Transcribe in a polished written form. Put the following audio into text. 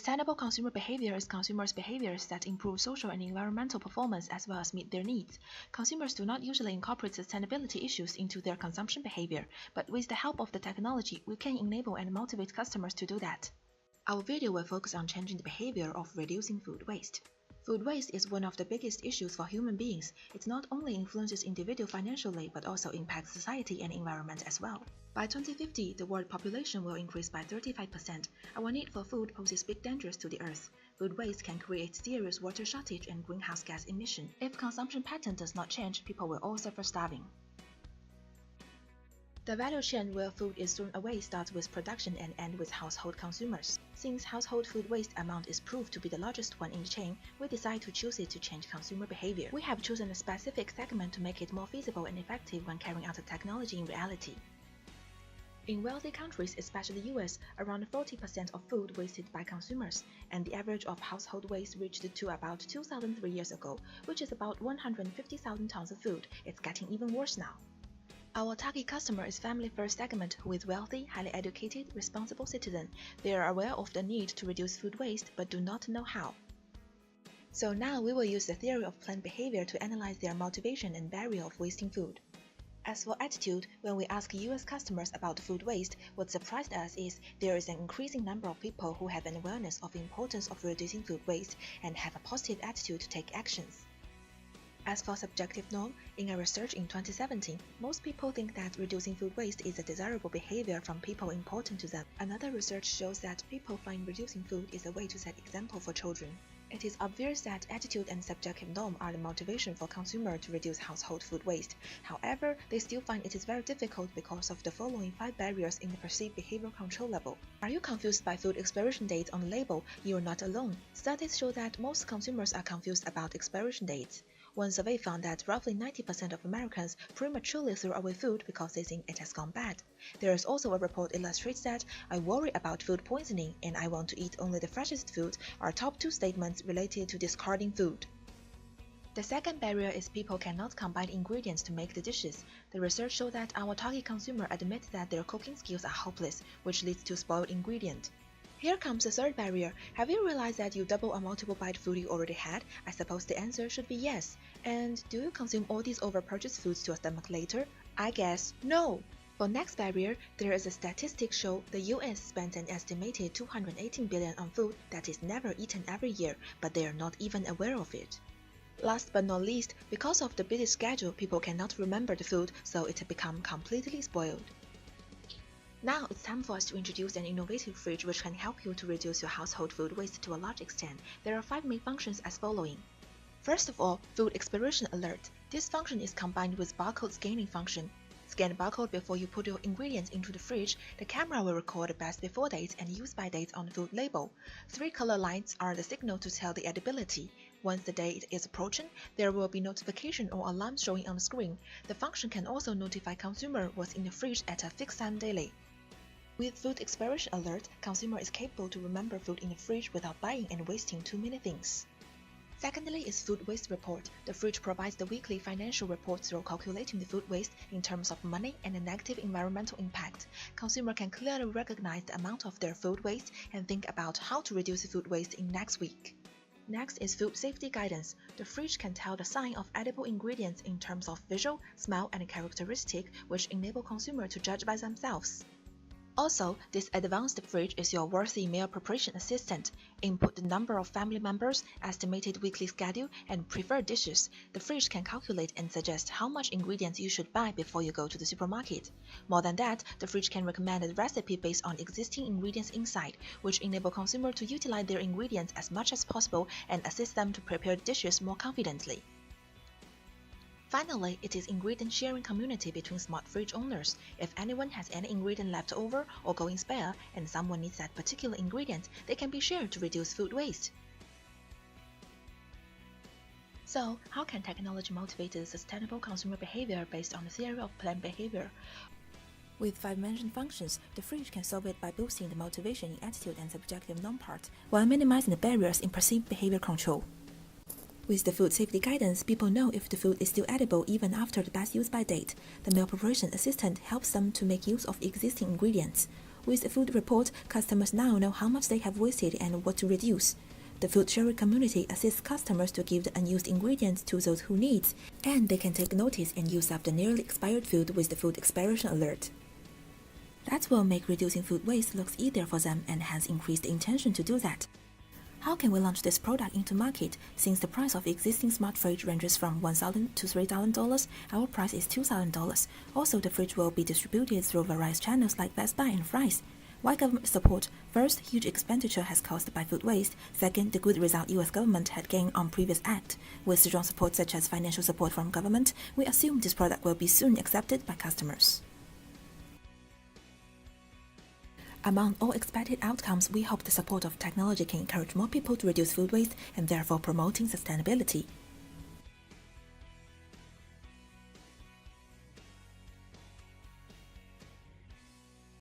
Sustainable consumer behavior is consumers' behaviors that improve social and environmental performance as well as meet their needs. Consumers do not usually incorporate sustainability issues into their consumption behavior, but with the help of the technology, we can enable and motivate customers to do that. Our video will focus on changing the behavior of reducing food waste. Food waste is one of the biggest issues for human beings. It not only influences individuals financially but also impacts society and environment as well. By 2050, the world population will increase by 35%. Our need for food poses big dangers to the earth. Food waste can create serious water shortage and greenhouse gas emission. If consumption pattern does not change, people will all suffer starving. The value chain where food is thrown away starts with production and ends with household consumers. Since household food waste amount is proved to be the largest one in the chain, we decide to choose it to change consumer behavior. We have chosen a specific segment to make it more feasible and effective when carrying out the technology in reality. In wealthy countries, especially the US, around 40% of food wasted by consumers, and the average of household waste reached to about 2003 years ago, which is about 150,000 tons of food. It's getting even worse now. Our target customer is family-first segment who is wealthy, highly educated, responsible citizen. They are aware of the need to reduce food waste but do not know how. So now we will use the theory of planned behavior to analyze their motivation and barrier of wasting food. As for attitude, when we ask US customers about food waste, what surprised us is there is an increasing number of people who have an awareness of the importance of reducing food waste and have a positive attitude to take actions. As for subjective norm, in a research in 2017, most people think that reducing food waste is a desirable behavior from people important to them. Another research shows that people find reducing food is a way to set example for children. It is obvious that attitude and subjective norm are the motivation for consumers to reduce household food waste. However, they still find it is very difficult because of the following 5 barriers in the perceived behavior control level. Are you confused by food expiration dates on the label? You are not alone. Studies show that most consumers are confused about expiration dates. One survey found that roughly 90% of Americans prematurely throw away food because they think it has gone bad. There is also a report illustrates that "I worry about food poisoning" and "I want to eat only the freshest food" are top 2 statements related to discarding food. The second barrier is people cannot combine ingredients to make the dishes. The research showed that our target consumer admit that their cooking skills are hopeless, which leads to spoiled ingredient. Here comes the third barrier. Have you realized that you double or multiple bite food you already had? I suppose the answer should be yes. And do you consume all these over-purchased foods to your stomach later? I guess no. For next barrier, there is a statistic show the US spent an estimated $218 billion on food that is never eaten every year, but they are not even aware of it. Last but not least, because of the busy schedule, people cannot remember the food, so it become completely spoiled. Now it's time for us to introduce an innovative fridge which can help you to reduce your household food waste to a large extent. There are 5 main functions as following. First of all, food expiration alert. This function is combined with barcode scanning function. Scan the barcode before you put your ingredients into the fridge. The camera will record the best before dates and use by dates on the food label. 3 color lines are the signal to tell the edibility. Once the date is approaching, there will be notification or alarm showing on the screen. The function can also notify consumer what's in the fridge at a fixed time daily. With food expiration alert, consumer is capable to remember food in the fridge without buying and wasting too many things. Secondly is food waste report. The fridge provides the weekly financial report through calculating the food waste in terms of money and the negative environmental impact. Consumer can clearly recognize the amount of their food waste and think about how to reduce the food waste in next week. Next is food safety guidance. The fridge can tell the sign of edible ingredients in terms of visual, smell, and characteristic, which enable consumer to judge by themselves. Also, this advanced fridge is your worthy meal preparation assistant. Input the number of family members, estimated weekly schedule, and preferred dishes. The fridge can calculate and suggest how much ingredients you should buy before you go to the supermarket. More than that, the fridge can recommend a recipe based on existing ingredients inside, which enable consumers to utilize their ingredients as much as possible and assist them to prepare dishes more confidently. Finally, it is ingredient sharing community between smart fridge owners. If anyone has any ingredient left over or going spare and someone needs that particular ingredient, they can be shared to reduce food waste. So, how can technology motivate the sustainable consumer behavior based on the theory of planned behavior? With 5 mentioned functions, the fridge can solve it by boosting the motivation in attitude and subjective norm part, while minimizing the barriers in perceived behavior control. With the food safety guidance, people know if the food is still edible even after the best use by date. The meal preparation assistant helps them to make use of existing ingredients. With the food report, customers now know how much they have wasted and what to reduce. The food sharing community assists customers to give the unused ingredients to those who need, and they can take notice and use up the nearly expired food with the food expiration alert. That will make reducing food waste look easier for them and has increased the intention to do that. How can we launch this product into market? Since the price of existing smart fridge ranges from $1,000 to $3,000, our price is $2,000. Also, the fridge will be distributed through various channels like Best Buy and Fry's. Why government support? First, huge expenditure has caused by food waste. Second, the good result U.S. government had gained on previous act. With strong support such as financial support from government, we assume this product will be soon accepted by customers. Among all expected outcomes, we hope the support of technology can encourage more people to reduce food waste and therefore promoting sustainability.